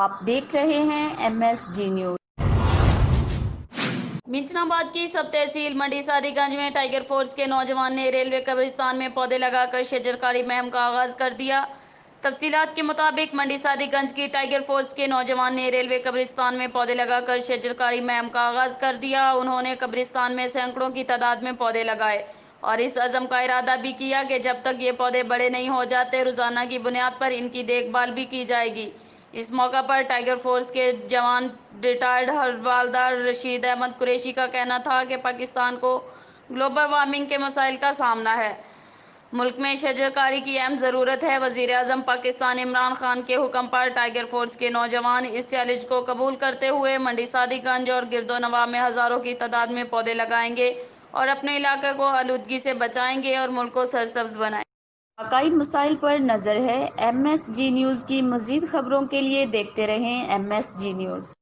آپ دیکھ رہے ہیں MSG نیوز۔ منچناباد کی سب تحصیل منڈی سادی گنج میں ٹائیگر فورس کے نوجوان نے ریلوے قبرستان میں پودے لگا کر شجرکاری مہم کا آغاز کر دیا۔ تفصیلات کے مطابق منڈی سادی گنج کی ٹائیگر فورس کے نوجوان نے ریلوے قبرستان میں پودے لگا کر شجرکاری مہم کا آغاز کر دیا۔ انہوں نے قبرستان میں سینکڑوں کی تعداد میں پودے لگائے اور اس عزم کا ارادہ بھی کیا کہ جب تک یہ پودے بڑے نہیں ہو جاتے روزانہ کی بنیاد پر ان کی دیکھ بھال بھی کی جائے گی۔ اس موقع پر ٹائیگر فورس کے جوان ریٹائرڈ حوالدار رشید احمد قریشی کا کہنا تھا کہ پاکستان کو گلوبل وارمنگ کے مسائل کا سامنا ہے، ملک میں شجرکاری کی اہم ضرورت ہے۔ وزیر اعظم پاکستان عمران خان کے حکم پر ٹائیگر فورس کے نوجوان اس چیلنج کو قبول کرتے ہوئے منڈی سادی گنج اور گرد و نواح میں ہزاروں کی تعداد میں پودے لگائیں گے اور اپنے علاقے کو آلودگی سے بچائیں گے اور ملک کو سرسبز بنائیں گے۔ واقعی مسائل پر نظر ہے۔ MSG نیوز کی مزید خبروں کے لیے دیکھتے رہیں MSG نیوز۔